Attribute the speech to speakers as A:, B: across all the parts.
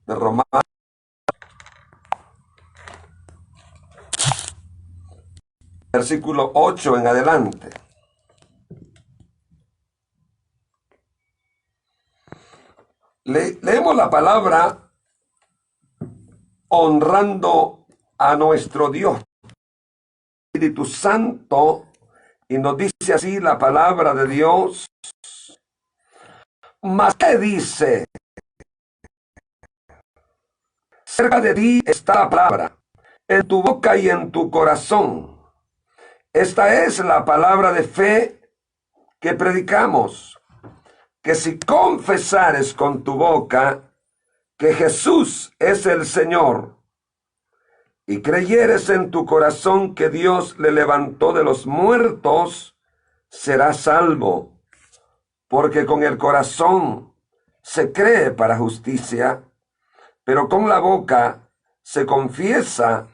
A: de Romanos, versículo 8 en adelante. Leemos la palabra honrando a nuestro Dios, Espíritu Santo, y nos dice así la palabra de Dios. Mas ¿qué dice? Cerca de ti está la palabra, en tu boca y en tu corazón. Esta es la palabra de fe que predicamos, que si confesares con tu boca que Jesús es el Señor, y creyeres en tu corazón que Dios le levantó de los muertos, serás salvo. Porque con el corazón se cree para justicia, pero con la boca se confiesa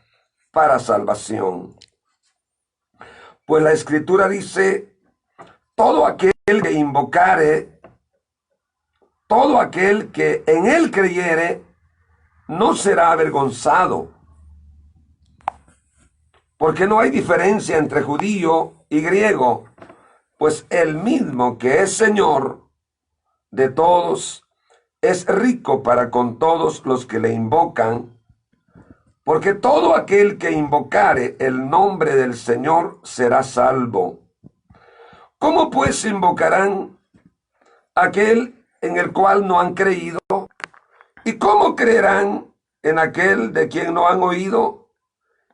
A: para salvación. Pues la Escritura dice, todo aquel que invocare, todo aquel que en él creyere, no será avergonzado. Porque no hay diferencia entre judío y griego, pues el mismo que es Señor de todos es rico para con todos los que le invocan, porque todo aquel que invocare el nombre del Señor será salvo. ¿Cómo pues invocarán aquel en el cual no han creído? ¿Y cómo creerán en aquel de quien no han oído?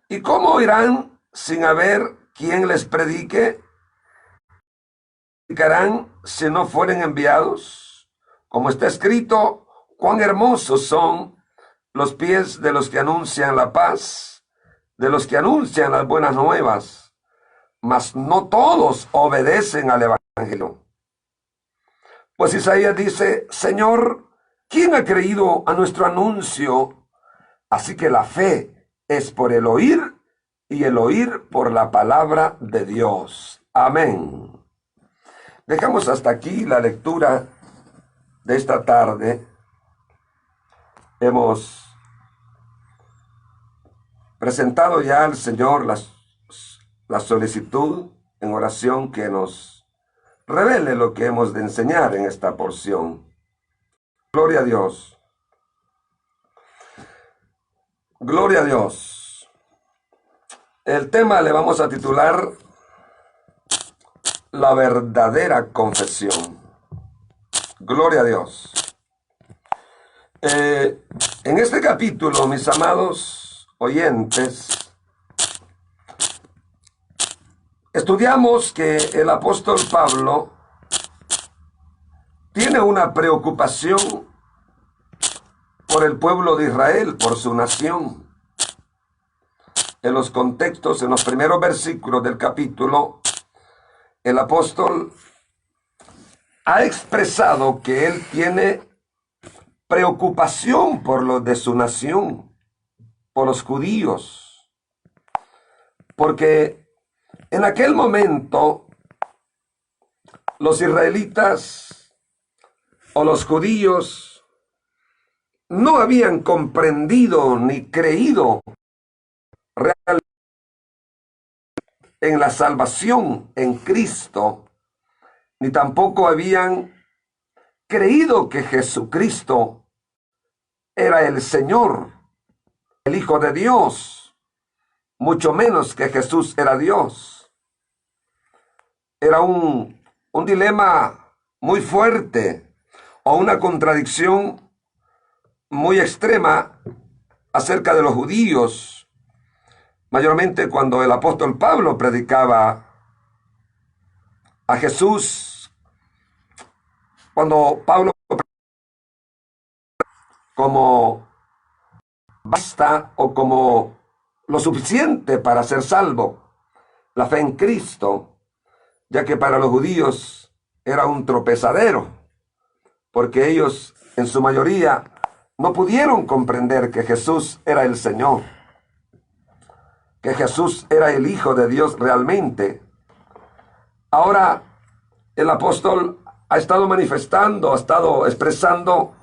A: ¿Y cómo oirán sin haber quien les predique? ¿Predicarán si no fueren enviados? Como está escrito, cuán hermosos son los pies de los que anuncian la paz, de los que anuncian las buenas nuevas, mas no todos obedecen al evangelio. Pues Isaías dice, Señor, ¿quién ha creído a nuestro anuncio? Así que la fe es por el oír, y el oír por la palabra de Dios. Amén. Dejamos hasta aquí la lectura de esta tarde. Hemos presentado ya al Señor la solicitud en oración que nos revele lo que hemos de enseñar en esta porción. Gloria a Dios. Gloria a Dios. El tema le vamos a titular la verdadera confesión. Gloria a Dios. En este capítulo, mis amados oyentes, estudiamos que el apóstol Pablo tiene una preocupación por el pueblo de Israel, por su nación. En los contextos, en los primeros versículos del capítulo, el apóstol ha expresado que él tiene preocupación por los de su nación, por los judíos, porque en aquel momento los israelitas o los judíos no habían comprendido ni creído realmente en la salvación en Cristo, ni tampoco habían creído que Jesucristo era el Señor, el Hijo de Dios, mucho menos que Jesús era Dios. Era un dilema muy fuerte o una contradicción muy extrema acerca de los judíos, mayormente cuando el apóstol Pablo predicaba a Jesús, cuando Pablo como basta o como lo suficiente para ser salvo, la fe en Cristo, ya que para los judíos era un tropezadero, porque ellos en su mayoría no pudieron comprender que Jesús era el Señor, que Jesús era el Hijo de Dios realmente. Ahora el apóstol ha estado manifestando, ha estado expresando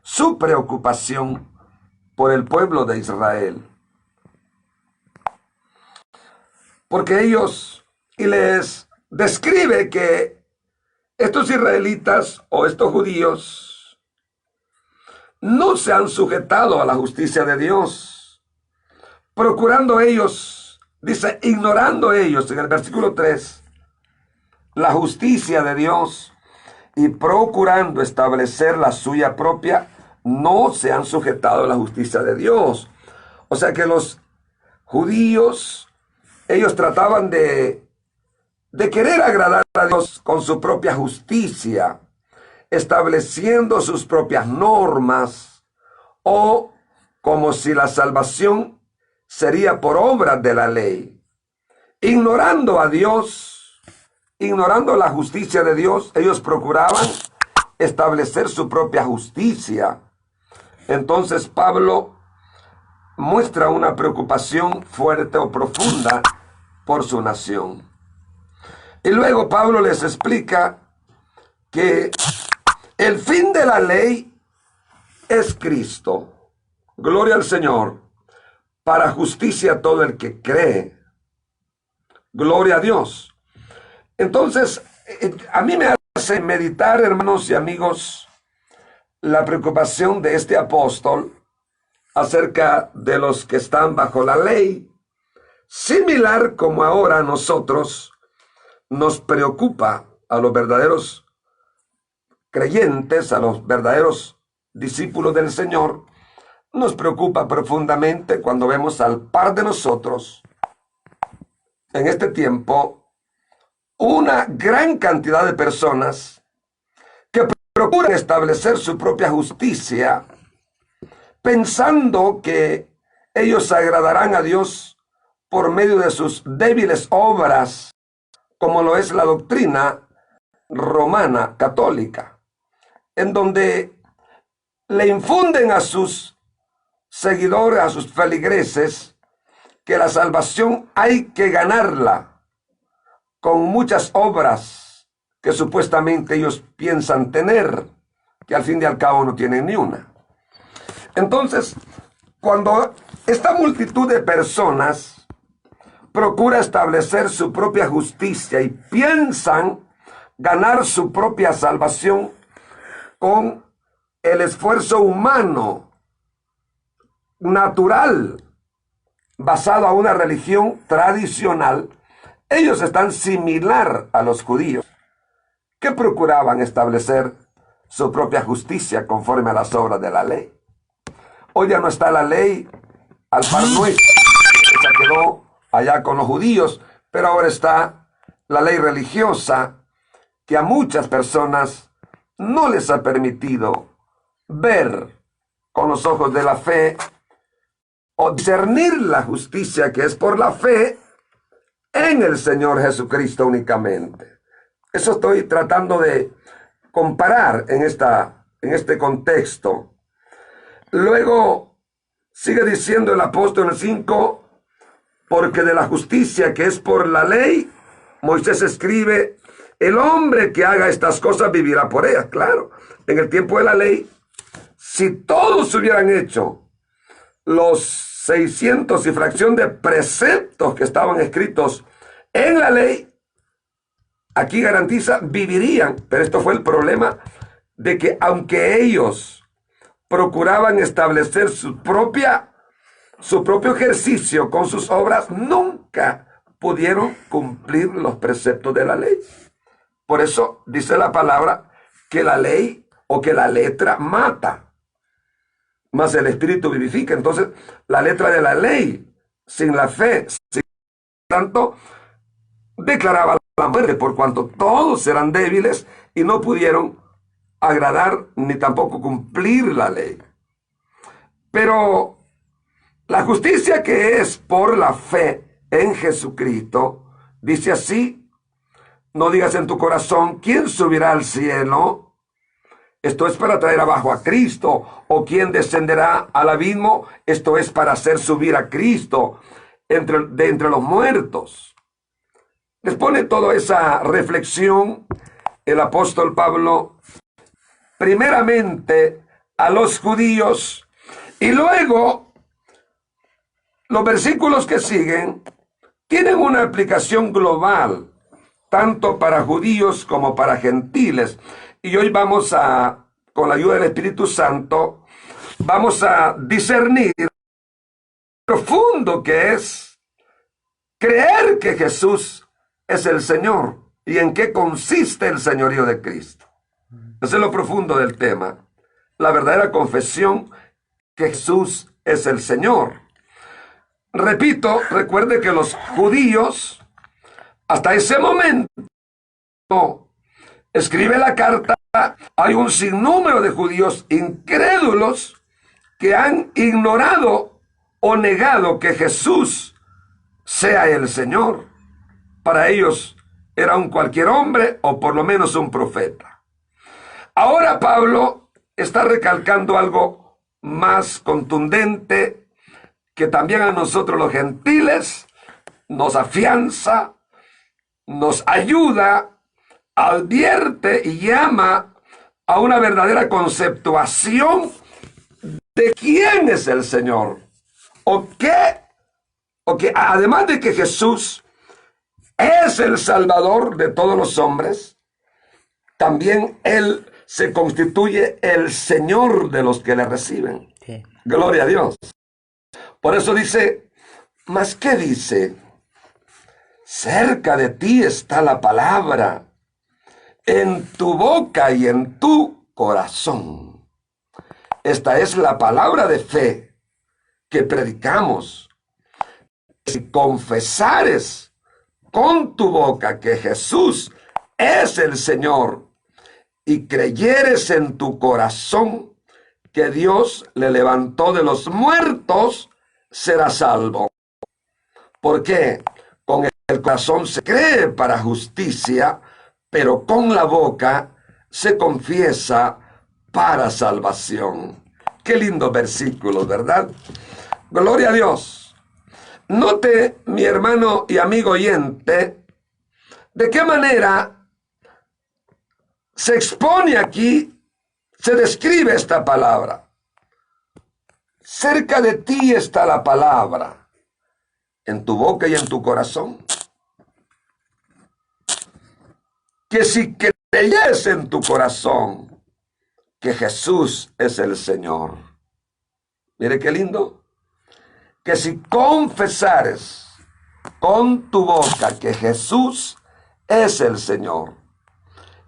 A: su preocupación por el pueblo de Israel. Porque ellos, y les describe que estos israelitas o estos judíos no se han sujetado a la justicia de Dios, procurando ellos, dice, ignorando ellos en el versículo 3, la justicia de Dios y procurando establecer la suya propia, no se han sujetado a la justicia de Dios. O sea que los judíos, ellos trataban de querer agradar a Dios con su propia justicia, estableciendo sus propias normas, o como si la salvación sería por obras de la ley. Ignorando a Dios, ignorando la justicia de Dios, ellos procuraban establecer su propia justicia. Entonces Pablo muestra una preocupación fuerte o profunda por su nación. Y luego Pablo les explica que el fin de la ley es Cristo. Gloria al Señor. Para justicia a todo el que cree. Gloria a Dios. Entonces, a mí me hace meditar, hermanos y amigos, la preocupación de este apóstol acerca de los que están bajo la ley, similar como ahora a nosotros nos preocupa a los verdaderos creyentes, a los verdaderos discípulos del Señor, nos preocupa profundamente cuando vemos al par de nosotros en este tiempo una gran cantidad de personas que procuran establecer su propia justicia, pensando que ellos agradarán a Dios por medio de sus débiles obras, como lo es la doctrina romana católica, en donde le infunden a sus seguidores, a sus feligreses, que la salvación hay que ganarla con muchas obras que supuestamente ellos piensan tener, que al fin y al cabo no tienen ni una. Entonces, cuando esta multitud de personas procura establecer su propia justicia y piensan ganar su propia salvación con el esfuerzo humano, natural, basado a una religión tradicional, ellos están similar a los judíos, que procuraban establecer su propia justicia conforme a las obras de la ley. Hoy ya no está la ley al par nuestro, se quedó allá con los judíos, pero ahora está la ley religiosa, que a muchas personas no les ha permitido ver con los ojos de la fe o discernir la justicia que es por la fe en el Señor Jesucristo únicamente. Eso estoy tratando de comparar en este contexto. Luego sigue diciendo el apóstol en el 5, porque de la justicia que es por la ley, Moisés escribe, el hombre que haga estas cosas vivirá por ellas. Claro, en el tiempo de la ley, si todos hubieran hecho los 600 y fracción de preceptos que estaban escritos en la ley, aquí garantiza, vivirían. Pero esto fue el problema, de que aunque ellos procuraban establecer su propio ejercicio con sus obras, nunca pudieron cumplir los preceptos de la ley. Por eso dice la palabra que la ley o que la letra mata, mas el Espíritu vivifica. Entonces, la letra de la ley, sin la fe, sin tanto, declaraba la muerte, por cuanto todos eran débiles y no pudieron agradar ni tampoco cumplir la ley. Pero la justicia que es por la fe en Jesucristo, dice así, no digas en tu corazón, ¿quién subirá al cielo? Esto es para traer abajo a Cristo. ¿O quién descenderá al abismo? Esto es para hacer subir a Cristo de entre los muertos. Les pone toda esa reflexión el apóstol Pablo, primeramente a los judíos, Y luego, los versículos que siguen tienen una aplicación global, tanto para judíos como para gentiles. Y hoy vamos a, con la ayuda del Espíritu Santo, vamos a discernir lo profundo que es creer que Jesús es el Señor y en qué consiste el señorío de Cristo. Eso es lo profundo del tema. La verdadera confesión que Jesús es el Señor. Repito, recuerde que los judíos, hasta ese momento, escribe la carta, hay un sinnúmero de judíos incrédulos que han ignorado o negado que Jesús sea el Señor. Para ellos era un cualquier hombre o por lo menos un profeta. Ahora Pablo está recalcando algo más contundente que también a nosotros los gentiles nos afianza, nos ayuda, advierte y llama a una verdadera conceptuación de quién es el Señor. O que además de que Jesús es el Salvador de todos los hombres, también Él se constituye el Señor de los que le reciben. Sí. Gloria a Dios. Por eso dice, ¿mas qué dice? Cerca de ti está la palabra, en tu boca y en tu corazón. Esta es la palabra de fe que predicamos. Si confesares con tu boca que Jesús es el Señor y creyeres en tu corazón que Dios le levantó de los muertos, serás salvo. Porque con el corazón se cree para justicia, pero con la boca se confiesa para salvación. Qué lindos versículos, ¿verdad? Gloria a Dios. Note, mi hermano y amigo oyente, de qué manera se expone aquí, se describe esta palabra. Cerca de ti está la palabra, en tu boca y en tu corazón. Que si creyes en tu corazón que Jesús es el Señor. Mire qué lindo. Que si confesares con tu boca que Jesús es el Señor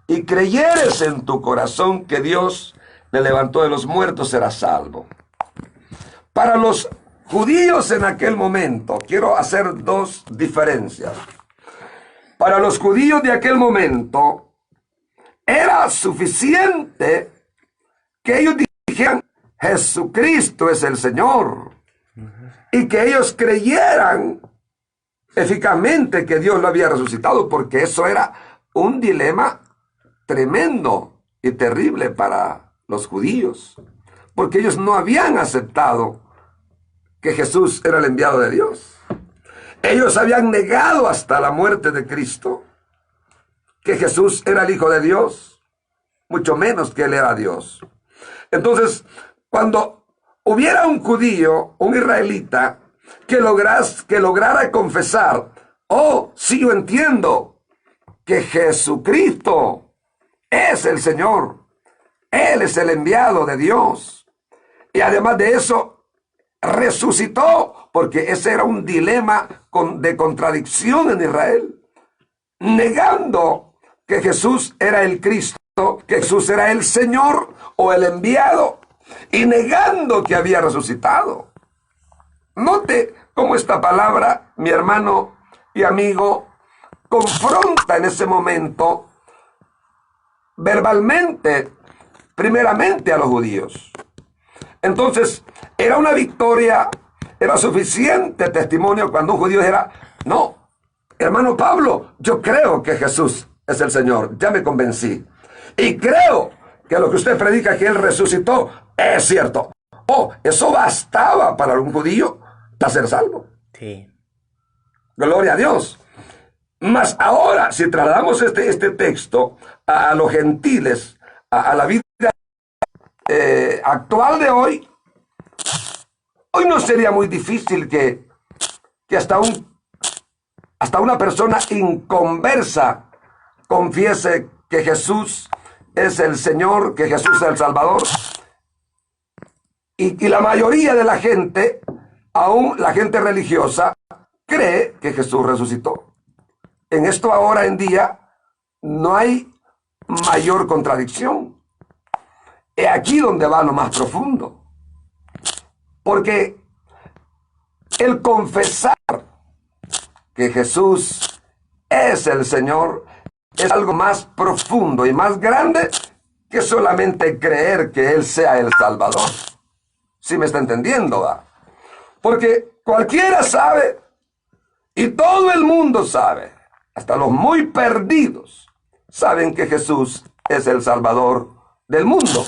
A: y creyeres en tu corazón que Dios le levantó de los muertos, serás salvo. Para los judíos en aquel momento, quiero hacer dos diferencias. Para los judíos de aquel momento, era suficiente que ellos dijeran, Jesucristo es el Señor. Y que ellos creyeran eficazmente que Dios lo había resucitado, porque eso era un dilema tremendo y terrible para los judíos, porque ellos no habían aceptado que Jesús era el enviado de Dios. Ellos habían negado hasta la muerte de Cristo que Jesús era el Hijo de Dios, mucho menos que Él era Dios. Entonces, cuando hubiera un judío, un israelita, que lograra confesar, oh, sí, yo entiendo que Jesucristo es el Señor, Él es el enviado de Dios, y además de eso, resucitó, porque ese era un dilema de contradicción en Israel, negando que Jesús era el Cristo, que Jesús era el Señor o el enviado, y negando que había resucitado. Note cómo esta palabra, mi hermano y amigo, confronta en ese momento verbalmente, primeramente a los judíos. Entonces, era una victoria, era suficiente testimonio cuando un judío dijera, no, hermano Pablo, yo creo que Jesús es el Señor, ya me convencí. Y creo que lo que usted predica, que Él resucitó, es cierto. Oh, eso bastaba para un judío para ser salvo.
B: Sí.
A: Gloria a Dios. Mas ahora, si trasladamos este texto a los gentiles, a la vida actual de hoy, Hoy no sería muy difícil que hasta una persona inconversa confiese que Jesús es el Señor, que Jesús es el Salvador. Y la mayoría de la gente, aún la gente religiosa, cree que Jesús resucitó. En esto ahora en día no hay mayor contradicción. Es aquí donde va lo más profundo. Porque el confesar que Jesús es el Señor es algo más profundo y más grande que solamente creer que Él sea el Salvador. ¿Sí me está entendiendo, va? Porque cualquiera sabe, y todo el mundo sabe, hasta los muy perdidos, saben que Jesús es el Salvador del mundo.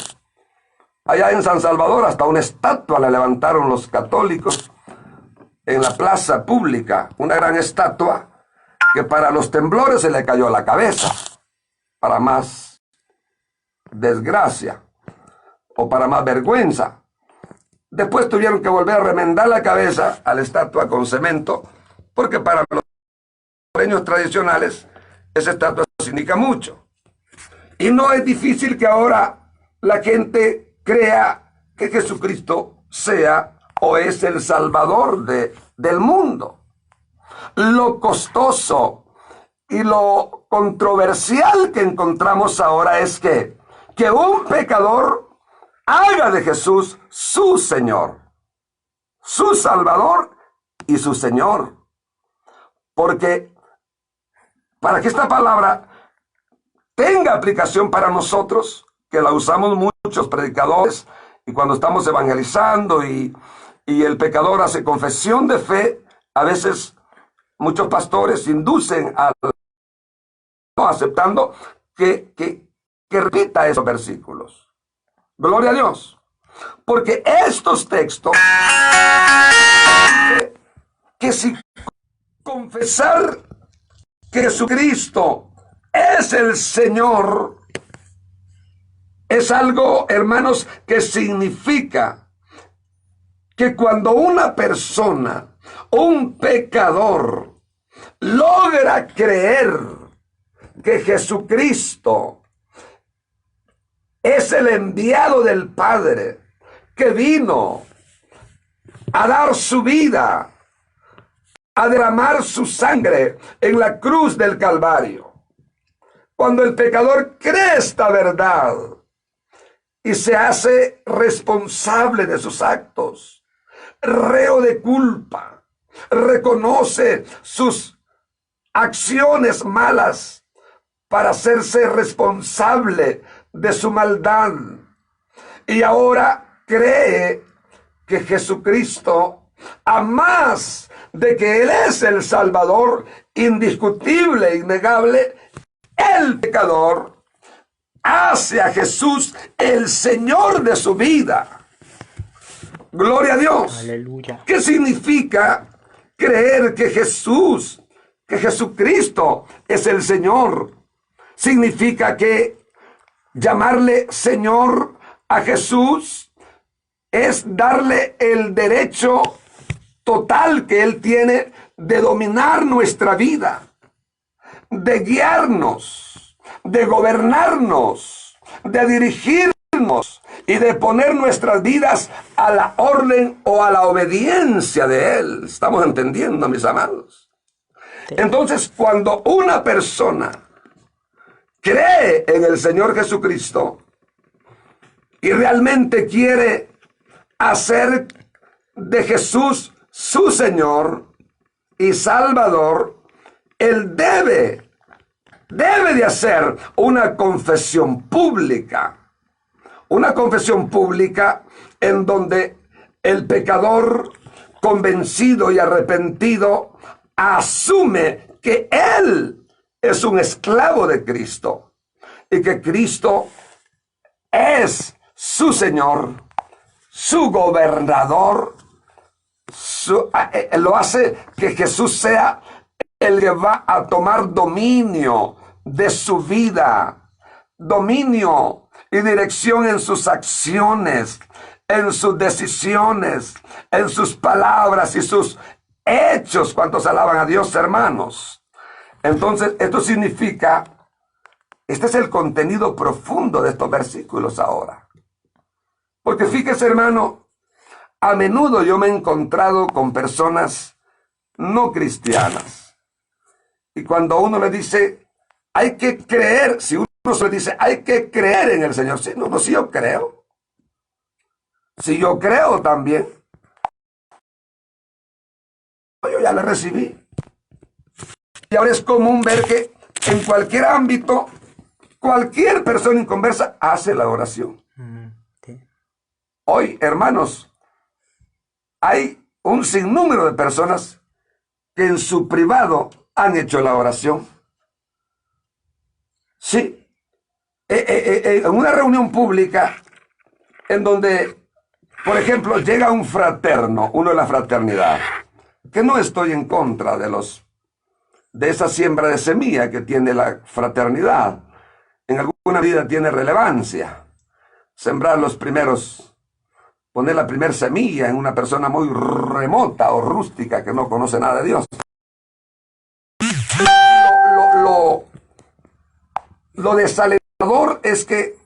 A: Allá en San Salvador hasta una estatua la levantaron los católicos en la plaza pública, una gran estatua que para los temblores se le cayó a la cabeza, para más desgracia o para más vergüenza. Después tuvieron que volver a remendar la cabeza a la estatua con cemento, porque para los sureños tradicionales esa estatua significa mucho. Y no es difícil que ahora la gente crea que Jesucristo sea o es el Salvador del mundo. Lo costoso y lo controversial que encontramos ahora es que un pecador haga de Jesús su Señor, su Salvador y su Señor. Porque para que esta palabra tenga aplicación para nosotros, que la usamos muchos predicadores, y cuando estamos evangelizando y el pecador hace confesión de fe, a veces muchos pastores inducen a no aceptando que repita esos versículos. Gloria a Dios. Porque estos textos, que si confesar que Jesucristo es el Señor, es algo, hermanos, que significa que cuando una persona, un pecador, logra creer que Jesucristo es el enviado del Padre, que vino a dar su vida, a derramar su sangre en la cruz del Calvario. Cuando el pecador cree esta verdad y se hace responsable de sus actos, reo de culpa, reconoce sus acciones malas para hacerse responsable de su maldad, y ahora cree que Jesucristo, a más de que Él es el Salvador indiscutible e innegable, el pecador hace a Jesús el Señor de su vida. Gloria a Dios.
B: Aleluya.
A: ¿Qué significa creer que Jesucristo es el Señor? Significa que llamarle Señor a Jesús es darle el derecho total que Él tiene de dominar nuestra vida, de guiarnos, de gobernarnos, de dirigirnos y de poner nuestras vidas a la orden o a la obediencia de Él. ¿Estamos entendiendo, mis amados? Entonces, cuando una persona cree en el Señor Jesucristo y realmente quiere hacer de Jesús su Señor y Salvador, él debe de hacer una confesión pública en donde el pecador convencido y arrepentido asume que él es un esclavo de Cristo y que Cristo es su Señor, su gobernador. Lo hace que Jesús sea el que va a tomar dominio de su vida, dominio y dirección en sus acciones, en sus decisiones, en sus palabras y sus hechos. ¿Cuántos alaban a Dios, hermanos? Entonces, esto significa, este es el contenido profundo de estos versículos ahora. Porque fíjese, hermano, a menudo yo me he encontrado con personas no cristianas. Y cuando uno le dice, hay que creer, si uno se le dice, hay que creer en el Señor. Sí, no, si yo creo. Si yo creo también. Yo ya le recibí. Y ahora es común ver que en cualquier ámbito, cualquier persona inconversa hace la oración. Sí. Hoy, hermanos, hay un sinnúmero de personas que en su privado han hecho la oración. Sí. En una reunión pública en donde, por ejemplo, llega un fraterno, uno de la fraternidad, que no estoy en contra de esa siembra de semilla que tiene la fraternidad. En alguna medida tiene relevancia. Sembrar los primeros, poner la primera semilla en una persona muy remota o rústica que no conoce nada de Dios. Lo desalentador es que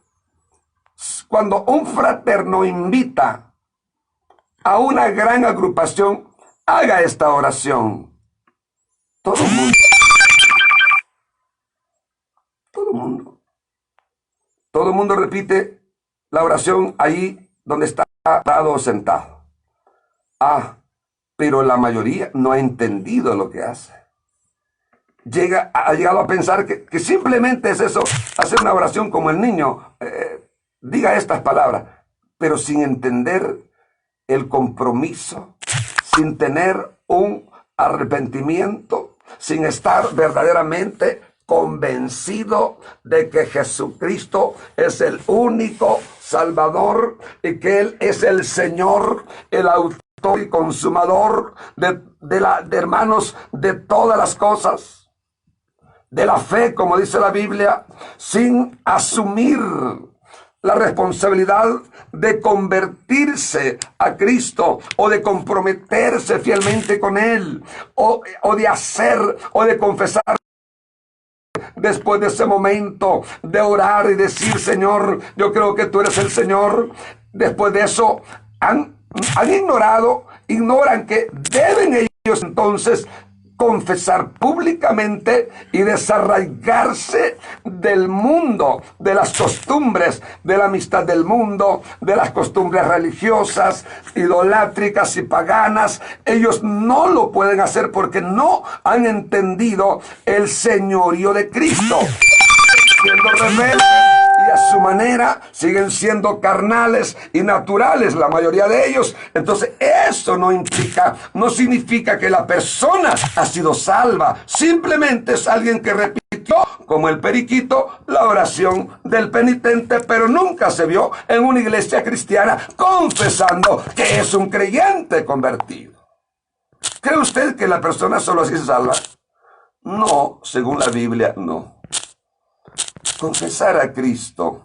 A: cuando un fraterno invita a una gran agrupación, haga esta oración. Todo el mundo repite la oración ahí donde está parado o sentado. Pero la mayoría no ha entendido lo que hace. Ha llegado a pensar que simplemente es eso, hacer una oración como el niño, diga estas palabras, pero sin entender el compromiso, sin tener un arrepentimiento, sin estar verdaderamente convencido de que Jesucristo es el único Salvador y que Él es el Señor, el autor y consumador de hermanos, de todas las cosas. De la fe, como dice la Biblia, sin asumir la responsabilidad de convertirse a Cristo o de comprometerse fielmente con Él o de hacer o de confesar. Después de ese momento de orar y decir, Señor, yo creo que tú eres el Señor, después de eso ignoran que deben ellos entonces confesar públicamente y desarraigarse del mundo, de las costumbres, de la amistad del mundo, de las costumbres religiosas, idolátricas y paganas. Ellos no lo pueden hacer porque no han entendido el señorío de Cristo. Siendo rebeldes y a su manera siguen siendo carnales y naturales la mayoría de ellos. Entonces eso no significa que la persona ha sido salva. Simplemente es alguien que repitió, como el periquito, la oración del penitente, pero nunca se vio en una iglesia cristiana confesando que es un creyente convertido. ¿Cree usted que la persona solo así se salva? No, según la Biblia, no. Confesar a Cristo,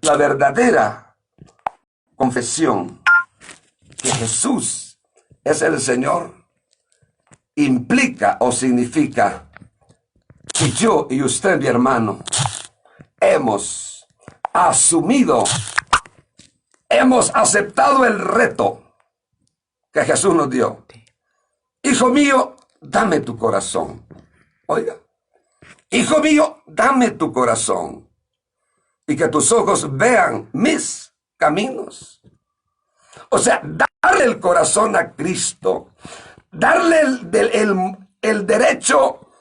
A: la verdadera confesión que Jesús es el Señor, implica o significa que yo y usted, mi hermano, hemos aceptado el reto que Jesús nos dio. Hijo mío, dame tu corazón. Oiga. Hijo mío, dame tu corazón y que tus ojos vean mis caminos. O sea, darle el corazón a Cristo, darle el derecho,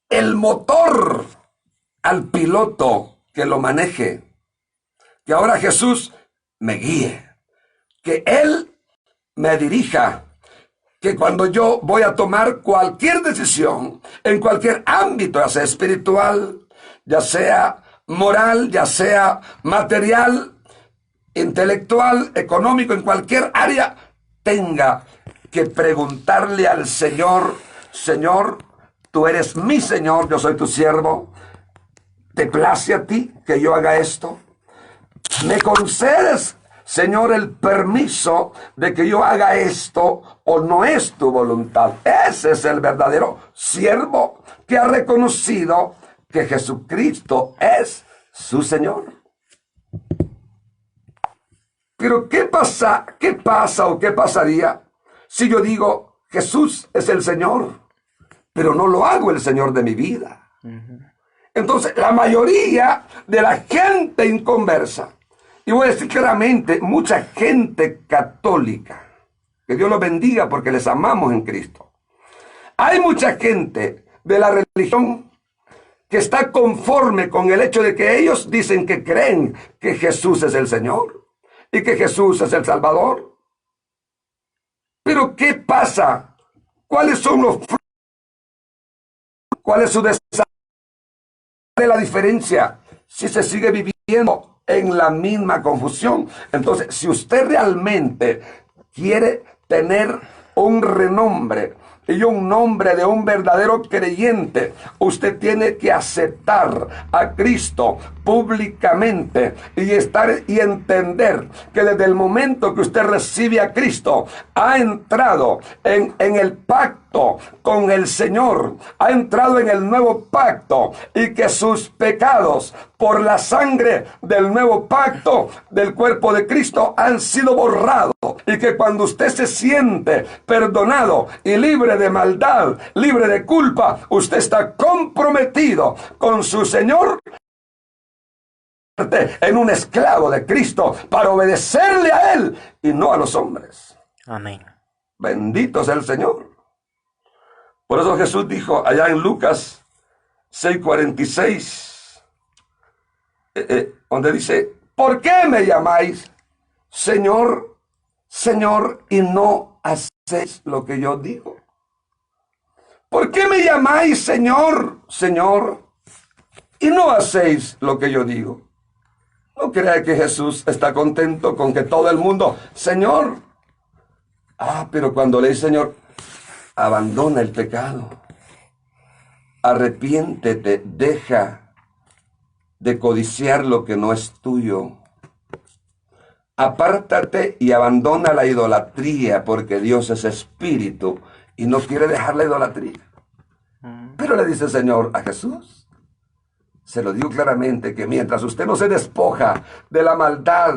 A: el motor al piloto que lo maneje. Que ahora Jesús me guíe, que Él me dirija. Que cuando yo voy a tomar cualquier decisión, en cualquier ámbito, ya sea espiritual, ya sea moral, ya sea material, intelectual, económico, en cualquier área, tenga que preguntarle al Señor, Señor, tú eres mi Señor, yo soy tu siervo, ¿te place a ti que yo haga esto? ¿Me concedes Señor, el permiso de que yo haga esto o no es tu voluntad. Ese es el verdadero siervo que ha reconocido que Jesucristo es su Señor. Pero ¿qué pasa o qué pasaría si yo digo Jesús es el Señor, pero no lo hago el Señor de mi vida? Entonces, la mayoría de la gente inconversa, y voy a decir claramente, mucha gente católica, que Dios los bendiga porque les amamos en Cristo. Hay mucha gente de la religión que está conforme con el hecho de que ellos dicen que creen que Jesús es el Señor y que Jesús es el Salvador. Pero ¿qué pasa? ¿Cuáles son los frutos? ¿Cuál es su desarrollo? ¿Cuál es la diferencia si se sigue viviendo en la misma confusión? Entonces, si usted realmente quiere tener un renombre y un nombre de un verdadero creyente, usted tiene que aceptar a Cristo públicamente y entender que desde el momento que usted recibe a Cristo, ha entrado en el pacto con el Señor, ha entrado en el nuevo pacto, y que sus pecados por la sangre del nuevo pacto del cuerpo de Cristo han sido borrados, y que cuando usted se siente perdonado y libre de maldad, libre de culpa, usted está comprometido con su Señor en un esclavo de Cristo para obedecerle a Él y no a los hombres.
B: Amén.
A: Bendito sea el Señor. Por eso Jesús dijo allá en Lucas 6:46, donde dice: ¿por qué me llamáis Señor, Señor, y no hacéis lo que yo digo? ¿Por qué me llamáis Señor, Señor, y no hacéis lo que yo digo? No crea que Jesús está contento con que todo el mundo, Señor. Pero cuando le dice Señor, abandona el pecado, arrepiéntete, deja de codiciar lo que no es tuyo, apártate y abandona la idolatría, porque Dios es espíritu y no quiere dejar la idolatría. Pero le dice el Señor a Jesús, se lo digo claramente, que mientras usted no se despoja de la maldad,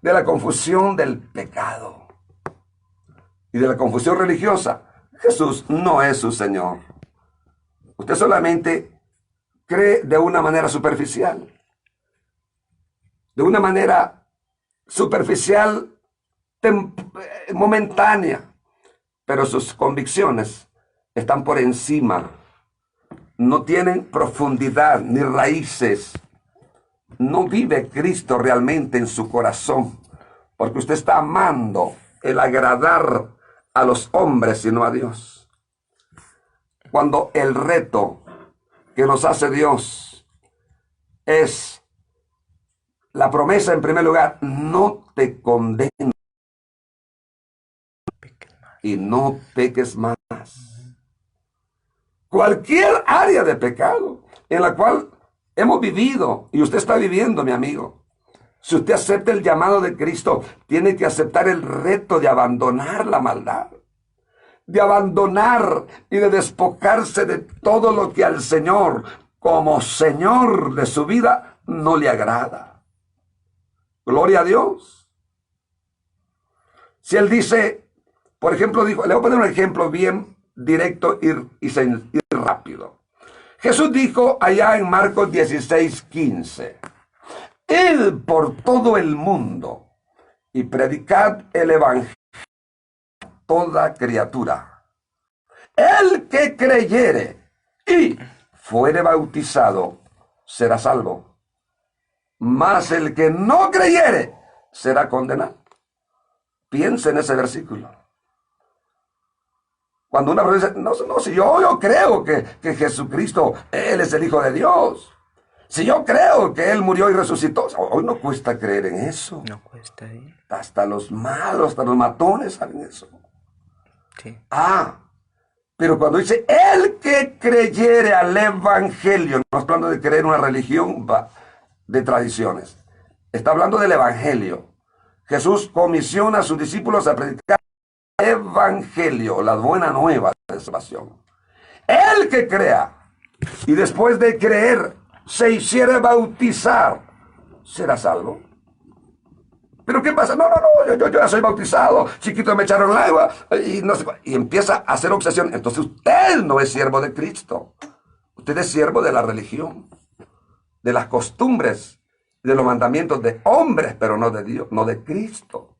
A: de la confusión del pecado y de la confusión religiosa, Jesús no es su Señor. Usted solamente cree de una manera superficial. De una manera superficial, momentánea. Pero sus convicciones están por encima. No tienen profundidad ni raíces. No vive Cristo realmente en su corazón, porque usted está amando el agradar a los hombres y no a Dios. Cuando el reto que nos hace Dios es la promesa, en primer lugar, no te condenes y no peques más. Cualquier área de pecado en la cual hemos vivido y usted está viviendo, mi amigo, si usted acepta el llamado de Cristo, tiene que aceptar el reto de abandonar la maldad, de abandonar y de despojarse de todo lo que al Señor, como Señor de su vida, no le agrada. Gloria a Dios. Si Él dice, por ejemplo, le voy a poner un ejemplo bien directo y rápido. Jesús dijo allá en Marcos 16:15, id por todo el mundo y predicad el evangelio a toda criatura. El que creyere y fuere bautizado será salvo, mas el que no creyere será condenado. Piensa en ese versículo. Cuando una persona dice, no, si yo creo que Jesucristo, Él es el Hijo de Dios. Si yo creo que Él murió y resucitó. Hoy no cuesta creer en eso.
B: No cuesta, ¿eh?
A: Hasta los malos, hasta los matones saben eso.
B: Sí.
A: Pero cuando dice, el que creyere al Evangelio, no está hablando de creer en una religión de tradiciones. Está hablando del Evangelio. Jesús comisiona a sus discípulos a predicar el evangelio, la buena nueva de salvación. El que crea y después de creer se hiciera bautizar, ¿será salvo? ¿Pero qué pasa? No, yo ya soy bautizado, chiquito me echaron el agua, y no sé, y empieza a hacer obsesión. Entonces usted no es siervo de Cristo. Usted es siervo de la religión, de las costumbres, de los mandamientos de hombres, pero no de Dios, no de Cristo.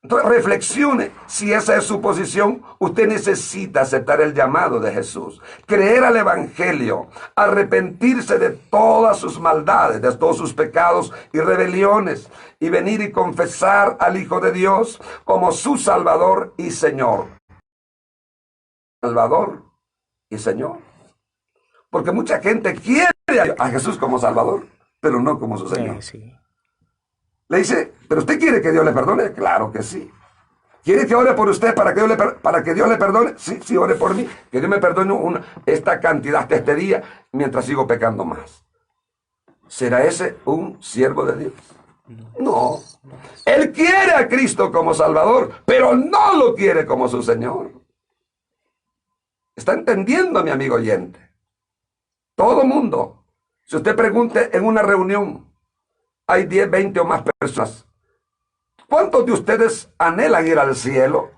A: Entonces reflexione, si esa es su posición, usted necesita aceptar el llamado de Jesús, creer al evangelio, arrepentirse de todas sus maldades, de todos sus pecados y rebeliones, y venir y confesar al Hijo de Dios como su Salvador y Señor. Salvador y Señor. Porque mucha gente quiere a Jesús como Salvador, pero no como su Señor.
B: Sí.
A: Le dice, ¿pero usted quiere que Dios le perdone? Claro que sí. ¿Quiere que ore por usted para que Dios le perdone? Sí, ore por mí. Que Dios me perdone esta cantidad hasta este día mientras sigo pecando más. ¿Será ese un siervo de Dios? No. Él quiere a Cristo como Salvador, pero no lo quiere como su Señor. ¿Está entendiendo, mi amigo oyente? Todo mundo. Si usted pregunte en una reunión, hay 10, 20 o más personas. ¿Cuántos de ustedes anhelan ir al cielo?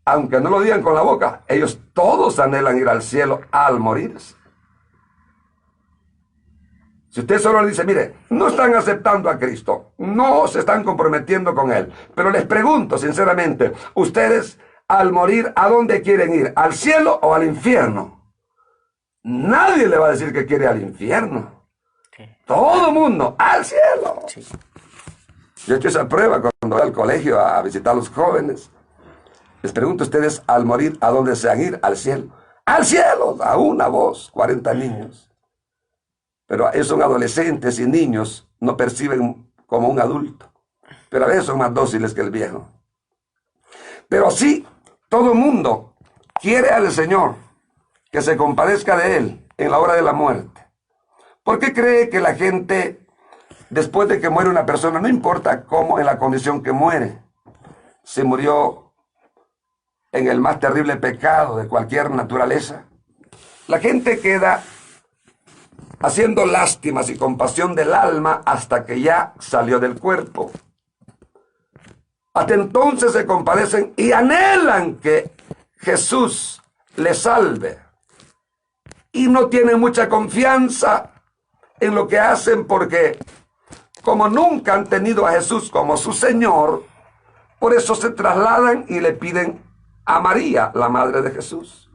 A: Aunque no lo digan con la boca, ellos todos anhelan ir al cielo al morirse. Si usted solo le dice, mire, no están aceptando a Cristo, no se están comprometiendo con Él, pero les pregunto sinceramente, ustedes al morir, ¿a dónde quieren ir? ¿Al cielo o al infierno? Nadie le va a decir que quiere al infierno. Todo el mundo, al cielo.
B: Sí.
A: Yo he hecho esa prueba cuando voy al colegio a visitar a los jóvenes. Les pregunto a ustedes, al morir, ¿a dónde se van a ir? Al cielo. ¡Al cielo! A una voz, 40 niños. Pero ellos son adolescentes y niños, no perciben como un adulto. Pero a veces son más dóciles que el viejo. Pero sí, todo el mundo quiere al Señor, que se compadezca de Él en la hora de la muerte. ¿Por qué cree que la gente, después de que muere una persona, no importa cómo, en la condición que muere, se murió en el más terrible pecado de cualquier naturaleza? La gente queda haciendo lástimas y compasión del alma hasta que ya salió del cuerpo. Hasta entonces se compadecen y anhelan que Jesús les salve. Y no tienen mucha confianza en lo que hacen porque, como nunca han tenido a Jesús como su Señor, por eso se trasladan y le piden a María, la madre de Jesús.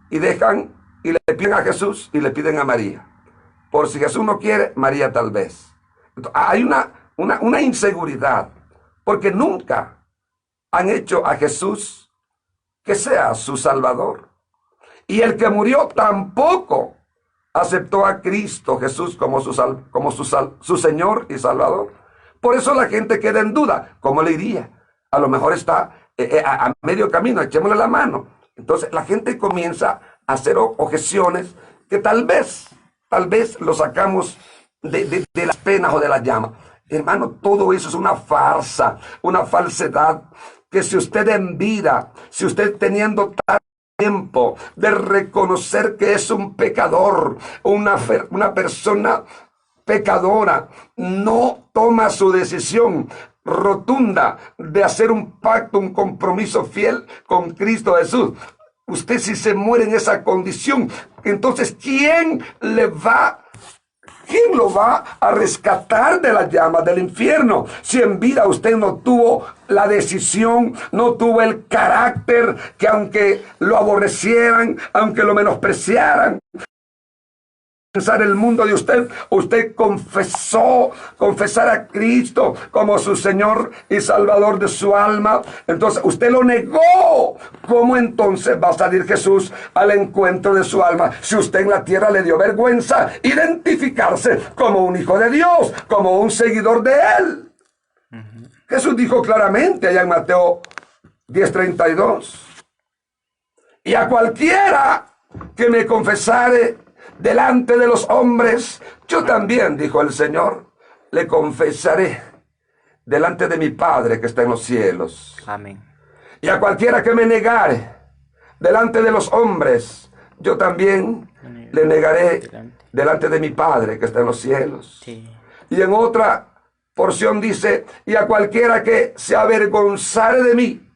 A: Y dejan y le piden a Jesús y le piden a María. Por si Jesús no quiere, María tal vez. Entonces, hay una inseguridad, porque nunca han hecho a Jesús que sea su Salvador. Y el que murió tampoco aceptó a Cristo Jesús como su Señor y Salvador. Por eso la gente queda en duda. ¿Cómo le iría? A lo mejor está a medio camino, echémosle la mano. Entonces la gente comienza a hacer objeciones que tal vez lo sacamos de las penas o de las llamas. Hermano, todo eso es una farsa, una falsedad, que si usted en vida, si usted teniendo tiempo de reconocer que es un pecador, una persona pecadora, no toma su decisión rotunda de hacer un pacto, un compromiso fiel con Cristo Jesús, usted si se muere en esa condición, entonces ¿quién lo va a rescatar de las llamas del infierno? Si en vida usted no tuvo la decisión, no tuvo el carácter, que aunque lo aborrecieran, aunque lo menospreciaran, pensar el mundo de usted confesar a Cristo como su Señor y Salvador de su alma, entonces usted lo negó. ¿Cómo entonces va a salir Jesús al encuentro de su alma si usted en la tierra le dio vergüenza identificarse como un hijo de Dios, como un seguidor de Él? Jesús dijo claramente allá en Mateo 10:32, y a cualquiera que me confesare delante de los hombres, yo también, dijo el Señor, le confesaré delante de mi Padre que está en los cielos.
B: Amén.
A: Y a cualquiera que me negare delante de los hombres, yo también le negaré delante de mi Padre que está en los cielos.
B: Sí.
A: Y en otra porción dice, y a cualquiera que se avergonzare de mí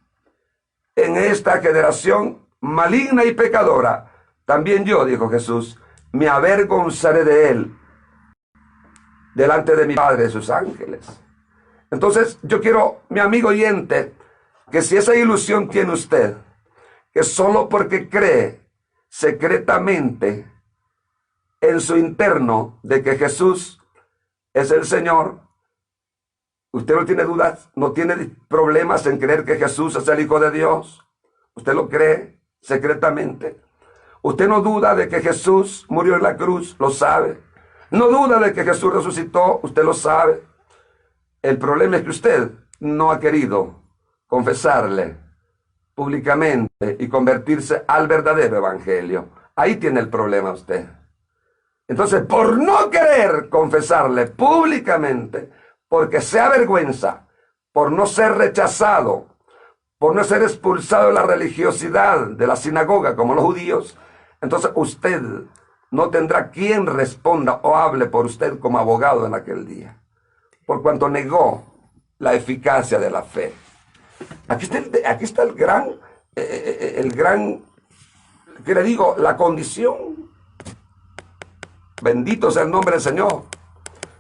A: en esta generación maligna y pecadora, también yo, dijo Jesús, me avergonzaré de él delante de mi Padre y de sus ángeles. Entonces yo quiero, mi amigo oyente, que si esa ilusión tiene usted, que solo porque cree secretamente en su interno de que Jesús es el Señor, usted no tiene dudas, no tiene problemas en creer que Jesús es el Hijo de Dios. Usted lo cree secretamente. Usted no duda de que Jesús murió en la cruz, lo sabe. No duda de que Jesús resucitó, usted lo sabe. El problema es que usted no ha querido confesarle públicamente y convertirse al verdadero evangelio. Ahí tiene el problema usted. Entonces, por no querer confesarle públicamente, porque se avergüenza, por no ser rechazado, por no ser expulsado de la religiosidad, de la sinagoga, como los judíos, entonces usted no tendrá quien responda o hable por usted como abogado en aquel día, por cuanto negó la eficacia de la fe. Aquí está el gran, ¿qué le digo? La condición. Bendito sea el nombre del Señor.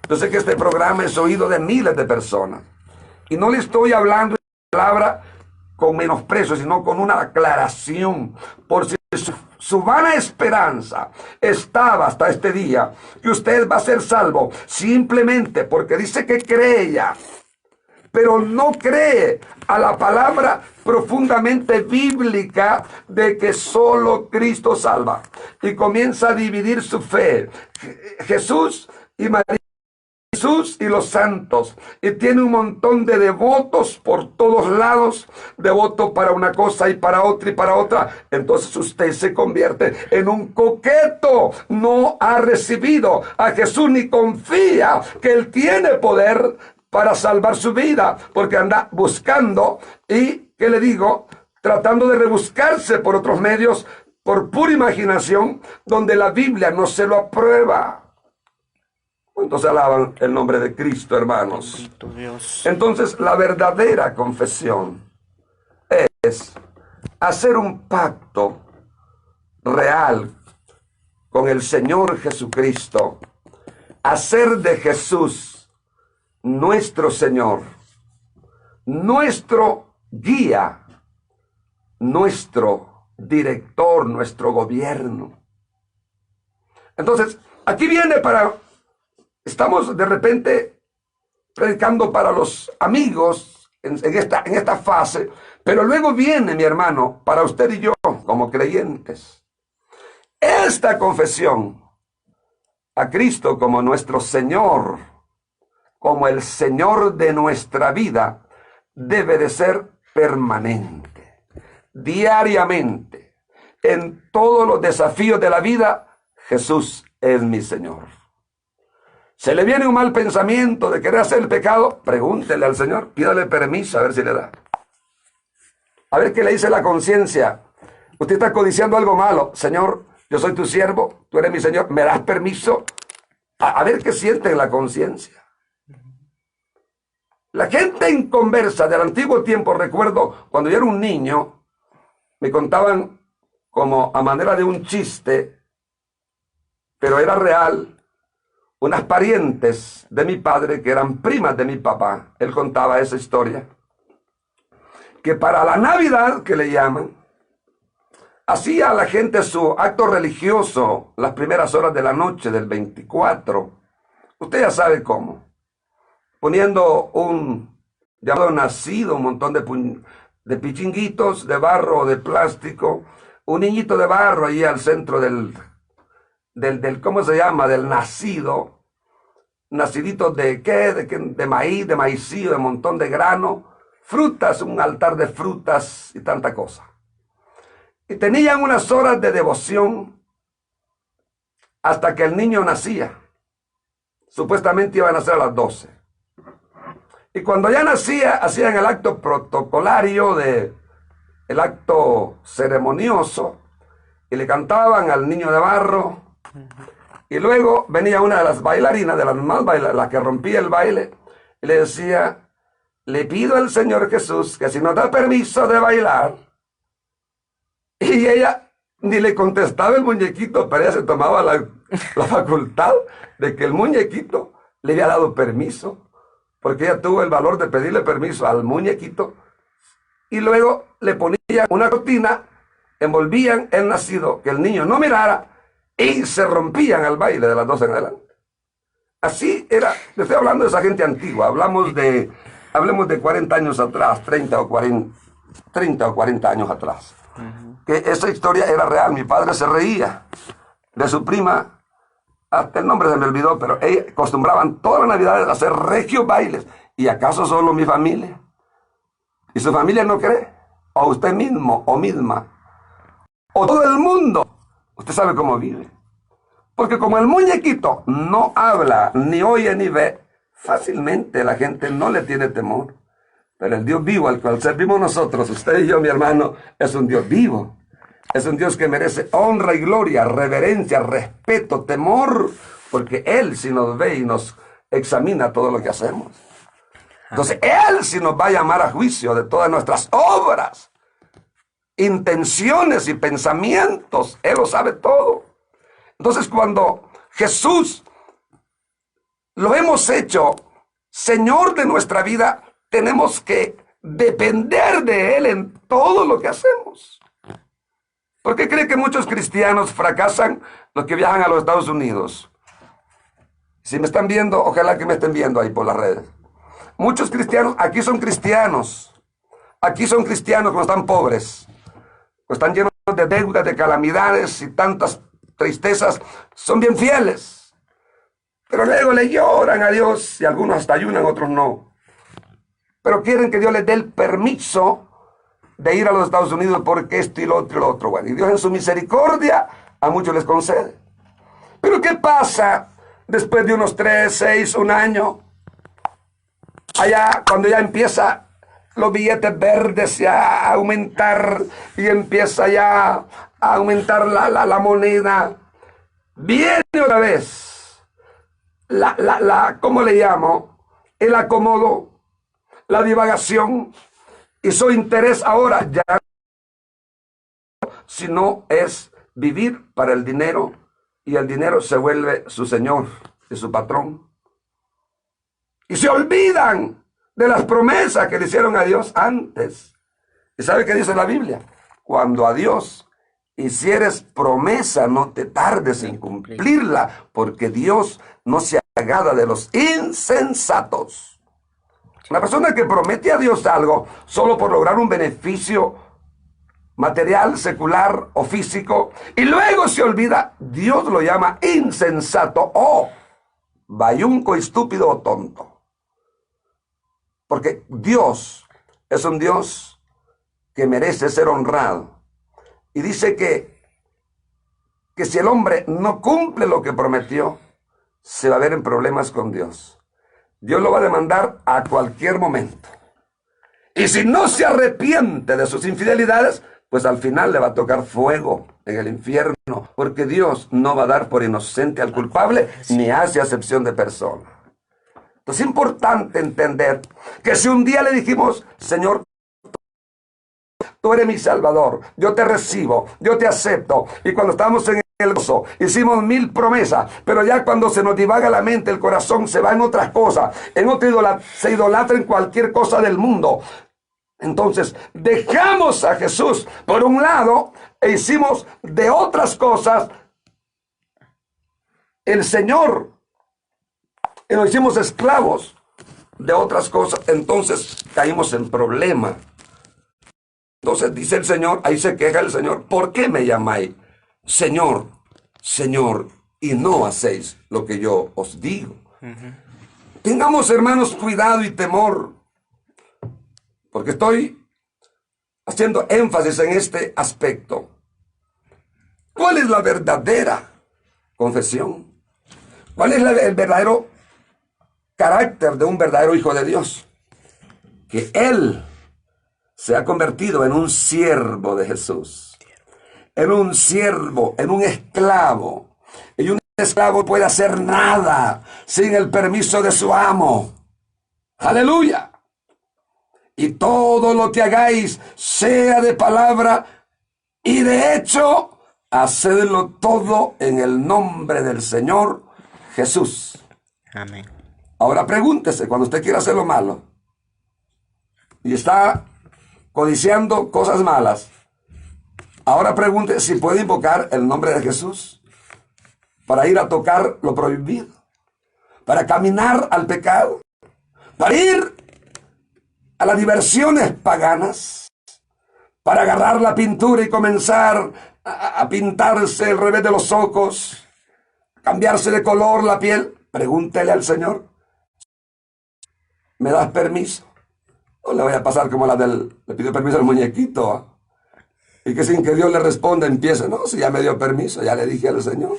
A: Yo sé que este programa es oído de miles de personas. Y no le estoy hablando de palabra con menosprecio, sino con una aclaración. Por si su vana esperanza estaba hasta este día, que usted va a ser salvo simplemente porque dice que cree ya, pero no cree a la palabra profundamente bíblica de que solo Cristo salva. Y comienza a dividir su fe. Jesús y María, Jesús y los santos, y tiene un montón de devotos por todos lados, devotos para una cosa y para otra y para otra. Entonces usted se convierte en un coqueto, no ha recibido a Jesús ni confía que Él tiene poder para salvar su vida, porque anda buscando y, ¿qué le digo? Tratando de rebuscarse por otros medios, por pura imaginación, donde la Biblia no se lo aprueba. ¿Cuántos alaban el nombre de Cristo, hermanos? Entonces, la verdadera confesión es hacer un pacto real con el Señor Jesucristo, hacer de Jesús nuestro Señor, nuestro guía, nuestro director, nuestro gobierno. Entonces, aquí viene estamos de repente predicando para los amigos en esta fase, pero luego viene, mi hermano, para usted y yo, como creyentes. Esta confesión a Cristo como nuestro Señor, como el Señor de nuestra vida, debe de ser permanente, diariamente. En todos los desafíos de la vida, Jesús es mi Señor. ¿Se le viene un mal pensamiento de querer hacer el pecado? Pregúntele al Señor, pídale permiso a ver si le da. A ver qué le dice la conciencia. Usted está codiciando algo malo. Señor, yo soy tu siervo, tú eres mi Señor, ¿me das permiso? A ver qué siente en la conciencia. La gente inconversa del antiguo tiempo, recuerdo cuando yo era un niño, me contaban como a manera de un chiste, pero era real, unas parientes de mi padre que eran primas de mi papá. Él contaba esa historia, que para la Navidad, que le llaman, hacía la gente su acto religioso las primeras horas de la noche del 24. Usted ya sabe cómo. Poniendo un llamado nacido, un montón de pichinguitos de barro o de plástico, un niñito de barro ahí al centro del ¿cómo se llama? Del nacido, naciditos de ¿qué? De maíz, de maicillo, de un montón de grano, frutas, un altar de frutas y tanta cosa. Y tenían unas horas de devoción hasta que el niño nacía. Supuestamente iban a ser a las 12. Y cuando ya nacía, hacían el acto protocolario, el acto ceremonioso, y le cantaban al niño de barro. Y luego venía una de las bailarinas, de las más bailarinas, la que rompía el baile, y le decía: le pido al Señor Jesús que si nos da permiso de bailar. Y ella ni le contestaba el muñequito, pero ella se tomaba la facultad de que el muñequito le había dado permiso, porque ella tuvo el valor de pedirle permiso al muñequito, y luego le ponían una cortina, envolvían el nacido, que el niño no mirara, y se rompían al baile de las 12 en adelante. Así era. Le estoy hablando de esa gente antigua. Hablemos de 40 años atrás, 30 o 40 años atrás. Que esa historia era real. Mi padre se reía de su prima, hasta el nombre se me olvidó, pero ellos acostumbraban todas las navidades a hacer regios bailes. ¿Y acaso solo mi familia? ¿Y su familia no cree? ¿O usted mismo o misma? ¿O todo el mundo? Usted sabe cómo vive. Porque como el muñequito no habla, ni oye, ni ve, fácilmente la gente no le tiene temor. Pero el Dios vivo al cual servimos nosotros, usted y yo, mi hermano, es un Dios vivo. Es un Dios que merece honra y gloria, reverencia, respeto, temor, porque Él sí nos ve y nos examina todo lo que hacemos. Entonces, Él sí nos va a llamar a juicio de todas nuestras obras, intenciones y pensamientos. Él lo sabe todo. Entonces, cuando Jesús lo hemos hecho Señor de nuestra vida, tenemos que depender de Él en todo lo que hacemos. ¿Por qué cree que muchos cristianos fracasan los que viajan a los Estados Unidos? Si me están viendo, ojalá que me estén viendo ahí por las redes. Muchos cristianos, aquí son cristianos cuando están pobres, cuando están llenos de deudas, de calamidades y tantas tristezas, son bien fieles, pero luego le lloran a Dios, y algunos hasta ayunan, otros no, pero quieren que Dios les dé el permiso de ir a los Estados Unidos porque esto y lo otro, bueno, y Dios en su misericordia a muchos les concede. Pero ¿qué pasa después de unos 3, 6, un año? Allá, cuando ya empieza los billetes verdes ya a aumentar, y empieza ya a aumentar la moneda, viene otra vez ¿cómo le llamo? El acomodo, la divagación, y su interés ahora ya si no es vivir para el dinero, y el dinero se vuelve su señor y su patrón. Y se olvidan de las promesas que le hicieron a Dios antes. ¿Y sabe qué dice la Biblia? Cuando a Dios hicieres promesa, no te tardes en cumplirla, porque Dios no se agrada de los insensatos. Una persona que promete a Dios algo solo por lograr un beneficio material, secular o físico, y luego se olvida, Dios lo llama insensato o bayunco, estúpido o tonto. Porque Dios es un Dios que merece ser honrado. Y dice que si el hombre no cumple lo que prometió, se va a ver en problemas con Dios. Dios lo va a demandar a cualquier momento. Y si no se arrepiente de sus infidelidades, pues al final le va a tocar fuego en el infierno, porque Dios no va a dar por inocente al culpable, ni hace acepción de persona. Entonces es importante entender que si un día le dijimos, Señor, tú eres mi Salvador, yo te recibo, yo te acepto, y cuando estamos en el gozo, hicimos 1000 promesas, pero ya cuando se nos divaga la mente, el corazón se va en otras cosas, se idolatra en cualquier cosa del mundo. Entonces dejamos a Jesús por un lado e hicimos de otras cosas el Señor, y nos hicimos esclavos de otras cosas. Entonces caímos en problema. Entonces dice el Señor, ahí se queja el Señor: ¿por qué me llamáis Señor, Señor, y no hacéis lo que yo os digo? Tengamos, hermanos, cuidado y temor, porque estoy haciendo énfasis en este aspecto. ¿Cuál es la verdadera confesión? ¿Cuál es el verdadero carácter de un verdadero hijo de Dios? que él se ha convertido en un siervo de Jesús, en un siervo, en un esclavo. Y un esclavo no puede hacer nada sin el permiso de su amo. ¡Aleluya! Y todo lo que hagáis, sea de palabra y de hecho, hacedlo todo en el nombre del Señor Jesús.
B: Amén.
A: Ahora pregúntese, cuando usted quiera hacer lo malo y está codiciando cosas malas, ahora pregúntese si puede invocar el nombre de Jesús para ir a tocar lo prohibido, para caminar al pecado, para ir a las diversiones paganas, para agarrar la pintura y comenzar a pintarse el revés de los ojos, cambiarse de color la piel. Pregúntele al Señor, ¿me das permiso? No le voy a pasar como le pidió permiso al muñequito, y que sin que Dios le responda empiece. No, si ya me dio permiso, ya le dije al Señor.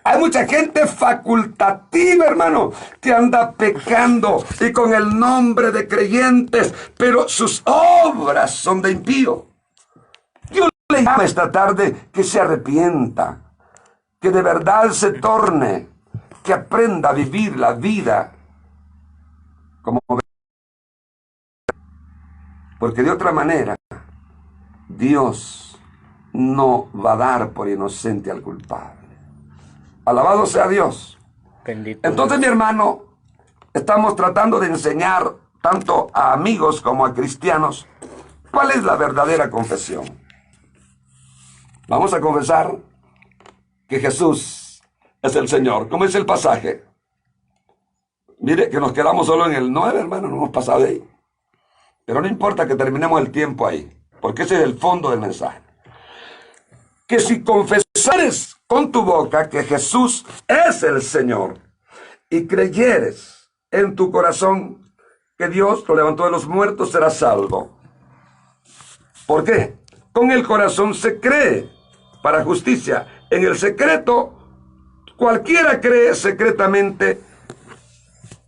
A: Hay mucha gente facultativa, hermano, que anda pecando y con el nombre de creyentes, pero sus obras son de impío. Dios le llama esta tarde que se arrepienta, que de verdad se torne, que aprenda a vivir la vida como, porque de otra manera Dios no va a dar por inocente al culpable. Alabado sea Dios.
B: Bendito.
A: Entonces, mi hermano, estamos tratando de enseñar tanto a amigos como a cristianos cuál es la verdadera confesión. Vamos a confesar que Jesús es el Señor. ¿Cómo es el pasaje? Mire que nos quedamos solo en el 9, hermano, no hemos pasado de ahí. Pero no importa que terminemos el tiempo ahí, porque ese es el fondo del mensaje. Que si confesares con tu boca que Jesús es el Señor y creyeres en tu corazón que Dios lo levantó de los muertos, serás salvo. ¿Por qué? Con el corazón se cree para justicia. En el secreto, cualquiera cree secretamente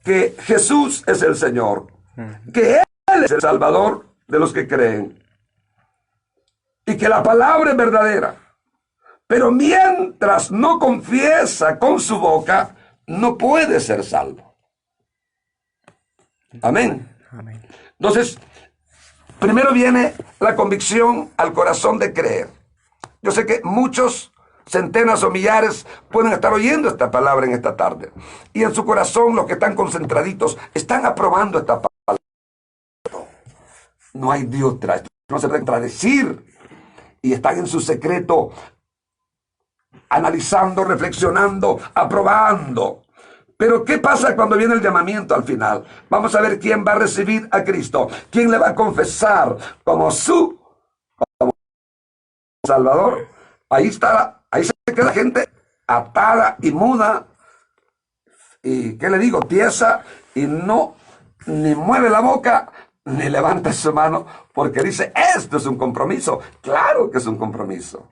A: que Jesús es el Señor, que Él es el Salvador de los que creen y que la palabra es verdadera. Pero mientras no confiesa con su boca, no puede ser salvo. Amén.
B: Amén.
A: Entonces, primero viene la convicción al corazón de creer. Yo sé que muchos, centenas o millares, pueden estar oyendo esta palabra en esta tarde. Y en su corazón, los que están concentraditos, están aprobando esta palabra. No hay de otra. Esto no se puede contradecir. Y están en su secreto, analizando, reflexionando, aprobando. Pero ¿qué pasa cuando viene el llamamiento al final? Vamos a ver quién va a recibir a Cristo, quién le va a confesar como su Salvador. Ahí se queda gente atada y muda, y ¿qué le digo? Tiesa, y no ni mueve la boca ni levanta su mano, porque dice, esto es un compromiso. Claro que es un compromiso.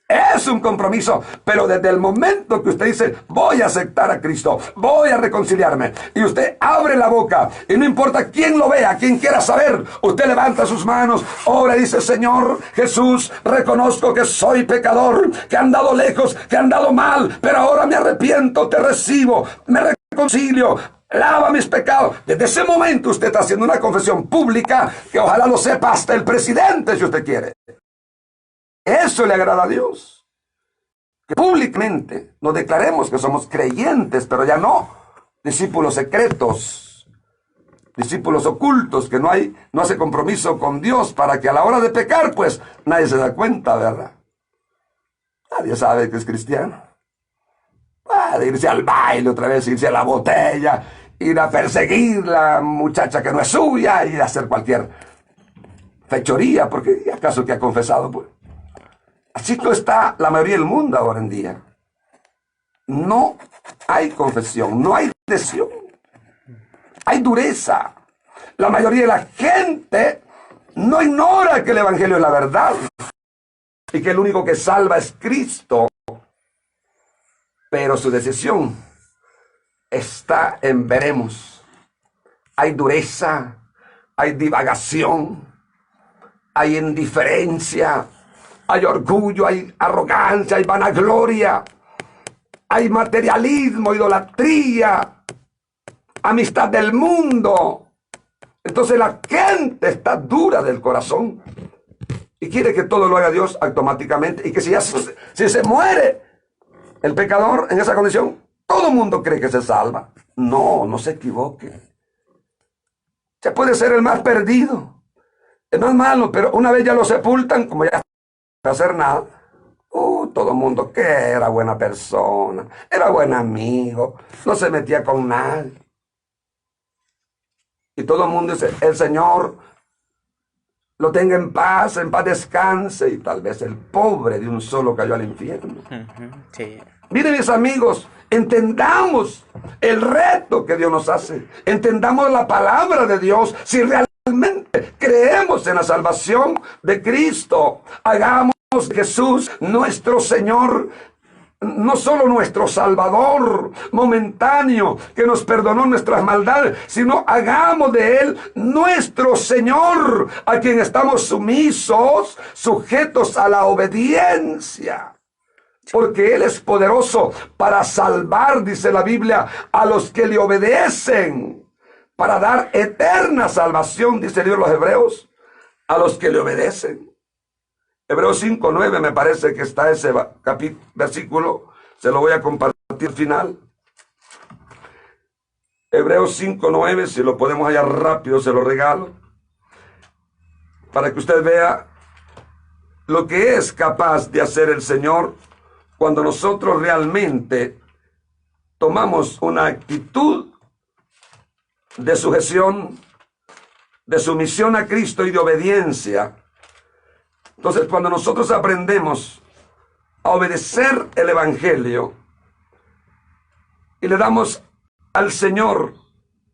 A: Es un compromiso, pero desde el momento que usted dice, voy a aceptar a Cristo, voy a reconciliarme, y usted abre la boca, y no importa quién lo vea, quién quiera saber, usted levanta sus manos, ora y dice, Señor Jesús, reconozco que soy pecador, que he andado lejos, que he andado mal, pero ahora me arrepiento, te recibo, me reconcilio, lava mis pecados. Desde ese momento usted está haciendo una confesión pública, que ojalá lo sepa hasta el presidente si usted quiere. Eso le agrada a Dios. Que públicamente nos declaremos que somos creyentes, pero ya no discípulos secretos, discípulos ocultos, que no hace compromiso con Dios para que a la hora de pecar, pues nadie se da cuenta, ¿verdad? Nadie sabe que es cristiano. De irse al baile otra vez, irse a la botella, ir a perseguir la muchacha que no es suya, ir a hacer cualquier fechoría, porque ¿acaso que ha confesado, pues? Así que está la mayoría del mundo ahora en día. No hay confesión, no hay decisión. Hay dureza. La mayoría de la gente no ignora que el Evangelio es la verdad y que el único que salva es Cristo. Pero su decisión está en veremos. Hay dureza, hay divagación, hay indiferencia, hay orgullo, hay arrogancia, hay vanagloria, hay materialismo, idolatría, amistad del mundo. Entonces la gente está dura del corazón y quiere que todo lo haga Dios automáticamente, y que si se muere el pecador en esa condición, todo el mundo cree que se salva. No, no se equivoque. Se puede ser el más perdido, el más malo, pero una vez ya lo sepultan, como ya no va a hacer nada, todo el mundo que era buena persona, era buen amigo, no se metía con nadie. Y todo el mundo dice, el Señor lo tenga en paz descanse, y tal vez el pobre de un solo cayó al infierno.
B: Sí.
A: Miren, mis amigos, entendamos el reto que Dios nos hace, entendamos la palabra de Dios. Si realmente creemos en la salvación de Cristo, hagamos de Jesús nuestro Señor, no solo nuestro Salvador momentáneo que nos perdonó nuestras maldades, sino hagamos de Él nuestro Señor, a quien estamos sumisos, sujetos a la obediencia. Porque Él es poderoso para salvar, dice la Biblia, a los que le obedecen, para dar eterna salvación, dice el libro de los Hebreos, a los que le obedecen. Hebreos 5:9 me parece que está ese versículo, se lo voy a compartir al final. Hebreos 5:9, si lo podemos hallar rápido, se lo regalo, para que usted vea lo que es capaz de hacer el Señor cuando nosotros realmente tomamos una actitud de sujeción, de sumisión a Cristo y de obediencia. Entonces, cuando nosotros aprendemos a obedecer el Evangelio y le damos al Señor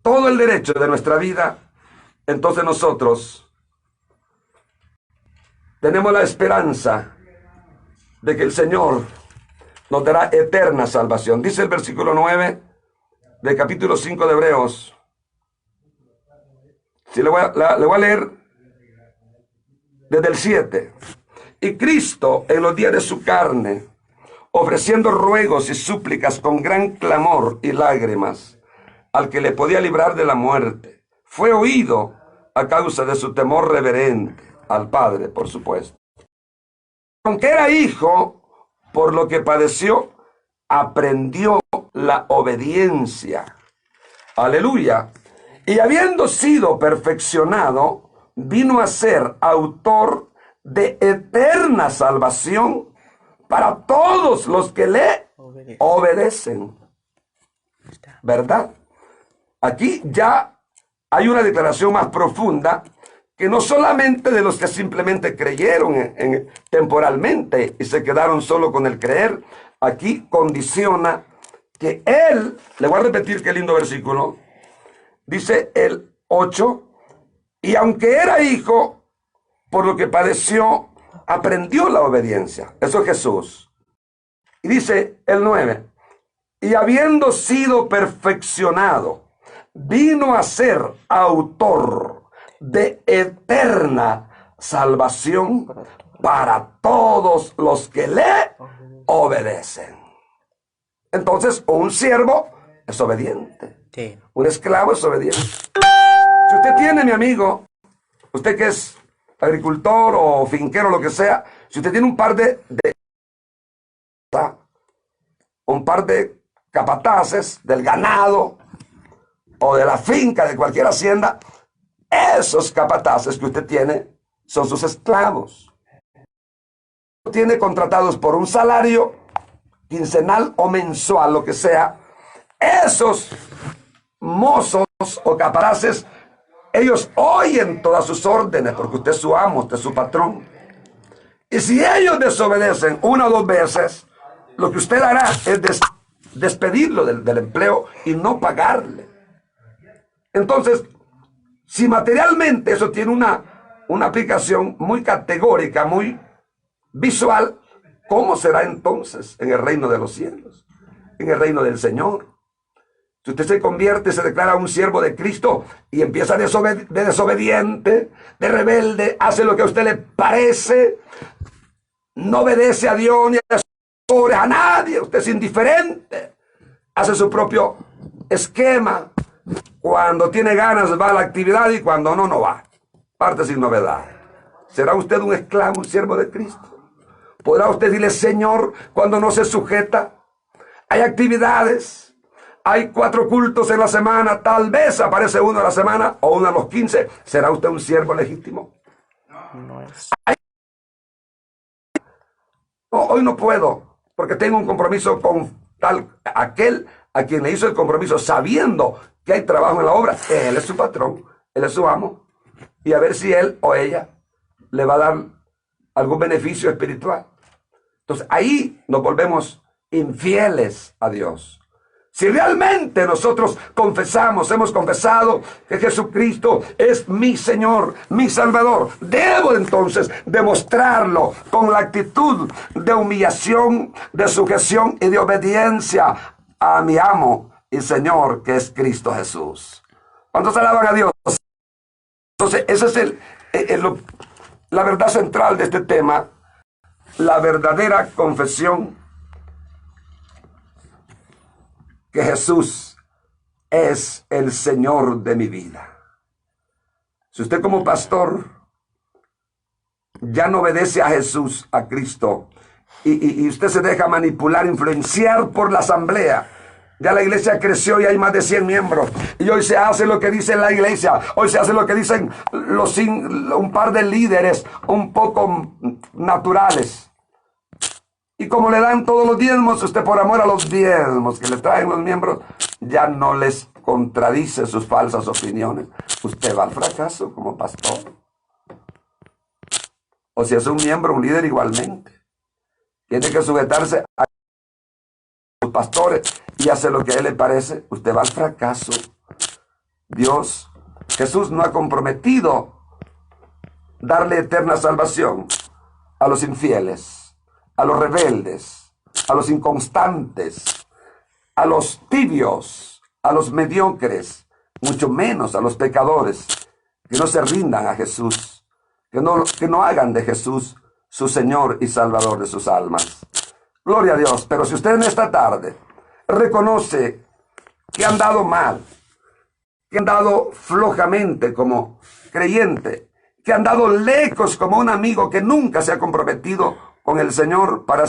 A: todo el derecho de nuestra vida, entonces nosotros tenemos la esperanza de que el Señor nos dará eterna salvación. Dice el versículo 9 del capítulo 5 de Hebreos. Le voy a leer desde el 7. Y Cristo, en los días de su carne, ofreciendo ruegos y súplicas con gran clamor y lágrimas al que le podía librar de la muerte, fue oído a causa de su temor reverente al Padre, por supuesto. Aunque era hijo, por lo que padeció, aprendió la obediencia. Aleluya. Y habiendo sido perfeccionado, vino a ser autor de eterna salvación para todos los que le obedecen. ¿Verdad? Aquí ya hay una declaración más profunda, que no solamente de los que simplemente creyeron temporalmente y se quedaron solo con el creer. Aquí condiciona que Él, le voy a repetir qué lindo versículo, dice el 8, y aunque era hijo, por lo que padeció, aprendió la obediencia. Eso es Jesús. Y dice el 9, y habiendo sido perfeccionado, vino a ser autor de eterna salvación para todos los que le obedecen. Entonces, un siervo es obediente.
B: Sí.
A: Un esclavo es obediente. Si usted tiene, mi amigo, usted que es agricultor o finquero, lo que sea, si usted tiene un par de capataces del ganado o de la finca de cualquier hacienda, esos capataces que usted tiene son sus esclavos. Tiene contratados por un salario quincenal o mensual, lo que sea. Esos mozos o capataces, ellos oyen todas sus órdenes, porque usted es su amo, usted es su patrón. Y si ellos desobedecen una o dos veces, lo que usted hará es despedirlo del empleo y no pagarle. Entonces, si materialmente eso tiene una aplicación muy categórica, muy visual, ¿cómo será entonces en el reino de los cielos, en el reino del Señor? Si usted se convierte, se declara un siervo de Cristo y empieza de desobediente, de rebelde, hace lo que a usted le parece, no obedece a Dios ni a sus pobres, a nadie, usted es indiferente, hace su propio esquema. Cuando tiene ganas va a la actividad y cuando no, no va. Parte sin novedad. ¿Será usted un esclavo, un siervo de Cristo? ¿Podrá usted decirle Señor cuando no se sujeta? Hay actividades, hay 4 cultos en la semana, tal vez aparece uno a la semana o uno a los 15. ¿Será usted un siervo legítimo?
B: No es.
A: No, hoy no puedo porque tengo un compromiso con aquel a quien le hizo el compromiso sabiendo que hay trabajo en la obra. Él es su patrón, él es su amo, y a ver si él o ella le va a dar algún beneficio espiritual. Entonces ahí nos volvemos infieles a Dios. Si realmente nosotros confesamos, hemos confesado que Jesucristo es mi Señor, mi Salvador, debo entonces demostrarlo con la actitud de humillación, de sujeción y de obediencia a mi amo y Señor, que es Cristo Jesús. ¿Cuántos alaban a Dios? Entonces, esa es la verdad central de este tema, la verdadera confesión que Jesús es el Señor de mi vida. Si usted como pastor ya no obedece a Jesús, a Cristo, y usted se deja manipular, influenciar por la asamblea, ya la iglesia creció y hay más de 100 miembros. Y hoy se hace lo que dice la iglesia. Hoy se hace lo que dicen un par de líderes un poco naturales. Y como le dan todos los diezmos, usted por amor a los diezmos que le traen los miembros, ya no les contradice sus falsas opiniones. Usted va al fracaso como pastor. O si es un miembro, un líder igualmente. Tiene que sujetarse a los pastores y hace lo que a él le parece. Usted va al fracaso. Jesús no ha comprometido darle eterna salvación a los infieles, a los rebeldes, a los inconstantes, a los tibios, a los mediocres, mucho menos a los pecadores, que no se rindan a Jesús, que no hagan de Jesús su Señor y Salvador de sus almas. Gloria a Dios. Pero si usted en esta tarde reconoce que ha andado mal, que ha andado flojamente como creyente, que ha andado lejos como un amigo que nunca se ha comprometido con el Señor para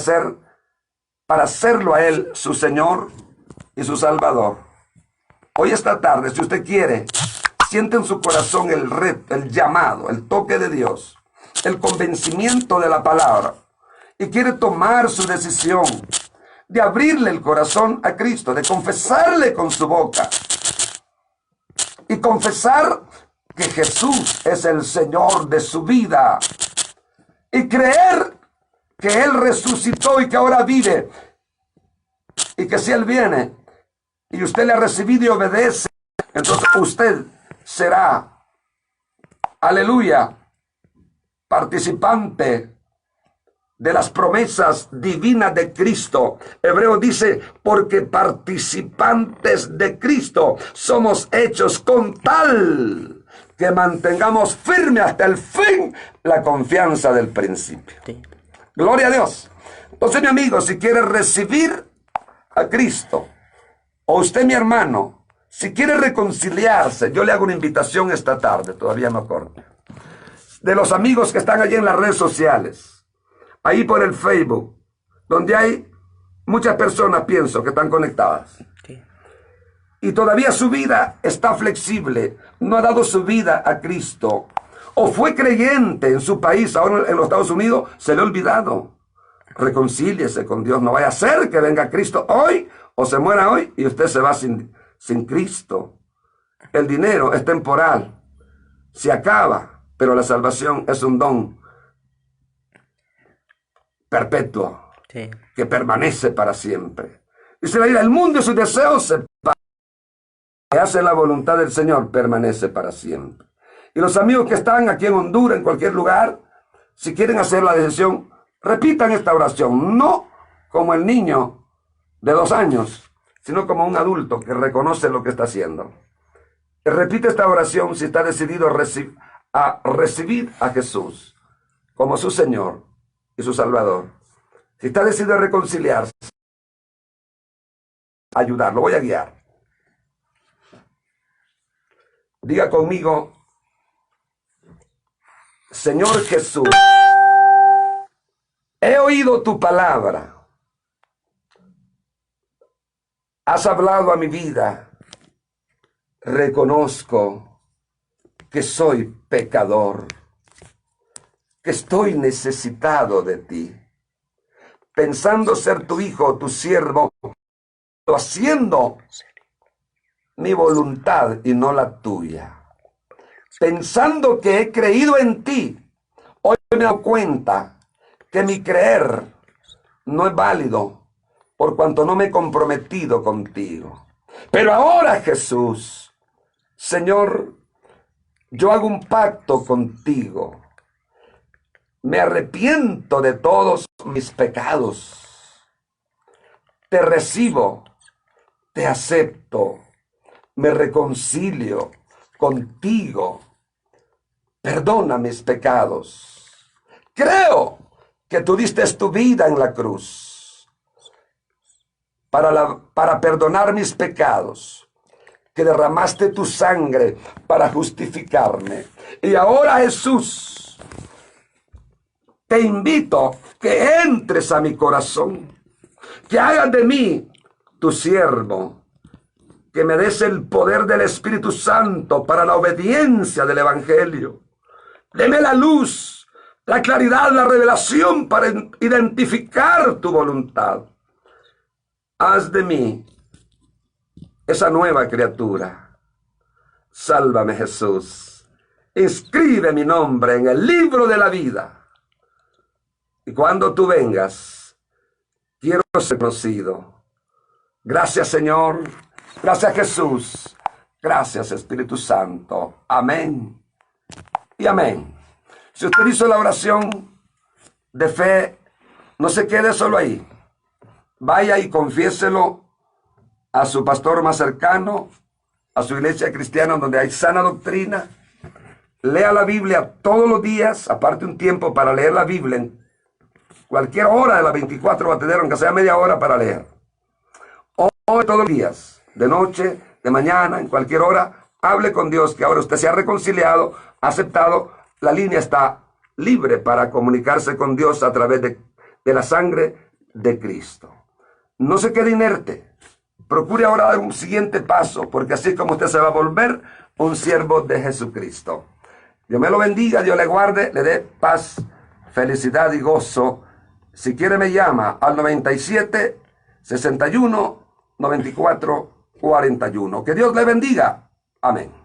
A: hacerlo a Él su Señor y su Salvador. Hoy esta tarde, si usted quiere, siente en su corazón el reto, el llamado, el toque de Dios, el convencimiento de la palabra, y quiere tomar su decisión de abrirle el corazón a Cristo, de confesarle con su boca y confesar que Jesús es el Señor de su vida y creer que Él resucitó y que ahora vive, y que si Él viene y usted le ha recibido y obedece, entonces usted será, aleluya, participante de las promesas divinas de Cristo. Hebreo dice, porque participantes de Cristo somos hechos con tal que mantengamos firme hasta el fin la confianza del principio.
B: Sí.
A: Gloria a Dios. Entonces, mi amigo, si quiere recibir a Cristo, o usted, mi hermano, si quiere reconciliarse, yo le hago una invitación esta tarde, todavía no corta, de los amigos que están allí en las redes sociales, ahí por el Facebook, donde hay muchas personas, pienso, que están conectadas.
B: Sí.
A: Y todavía su vida está flexible, no ha dado su vida a Cristo, o fue creyente en su país, ahora en los Estados Unidos, se le ha olvidado. Reconcíliese con Dios, no vaya a ser que venga Cristo hoy, o se muera hoy, y usted se va sin Cristo. El dinero es temporal, se acaba, pero la salvación es un don perpetuo,
B: Sí.
A: que permanece para siempre. Dice la Biblia, el mundo y sus deseos se pasan, que hace la voluntad del Señor permanece para siempre. Y los amigos que están aquí en Honduras, en cualquier lugar, si quieren hacer la decisión, repitan esta oración, no como el niño de 2 años sino como un adulto que reconoce lo que está haciendo. Repite esta oración si está decidido a recibir a Jesús como su Señor y su Salvador. Si está decidido a reconciliarse, ayudarlo, voy a guiar. Diga conmigo: Señor Jesús, he oído tu palabra. Has hablado a mi vida. Reconozco que soy pecador, que estoy necesitado de ti. Pensando ser tu hijo, tu siervo, haciendo mi voluntad y no la tuya. Pensando que he creído en ti, hoy me doy cuenta que mi creer no es válido por cuanto no me he comprometido contigo. Pero ahora, Jesús, Señor, yo hago un pacto contigo. Me arrepiento de todos mis pecados. Te recibo, te acepto, me reconcilio contigo. Perdona mis pecados. Creo que tú diste tu vida en la cruz para perdonar mis pecados, que derramaste tu sangre para justificarme. Y ahora, Jesús, te invito que entres a mi corazón, que hagas de mí tu siervo, que me des el poder del Espíritu Santo para la obediencia del Evangelio. Deme la luz, la claridad, la revelación para identificar tu voluntad. Haz de mí esa nueva criatura. Sálvame, Jesús. Inscribe mi nombre en el libro de la vida. Y cuando tú vengas, quiero ser conocido. Gracias, Señor. Gracias, Jesús. Gracias, Espíritu Santo. Amén y amén. Si usted hizo la oración de fe, no se quede solo ahí. Vaya y confiéselo a su pastor más cercano, a su iglesia cristiana donde hay sana doctrina. Lea la Biblia todos los días, aparte un tiempo para leer la Biblia. En cualquier hora de las 24 va a tener, aunque sea media hora para leer. Hoy todos los días, de noche, de mañana, en cualquier hora, hable con Dios, que ahora usted se ha reconciliado, ha aceptado. La línea está libre para comunicarse con Dios a través de la sangre de Cristo. No se quede inerte. Procure ahora dar un siguiente paso, porque así como usted se va a volver un siervo de Jesucristo. Dios me lo bendiga, Dios le guarde, le dé paz, felicidad y gozo. Si quiere me llama al 97 61 94 41. Que Dios le bendiga. Amén.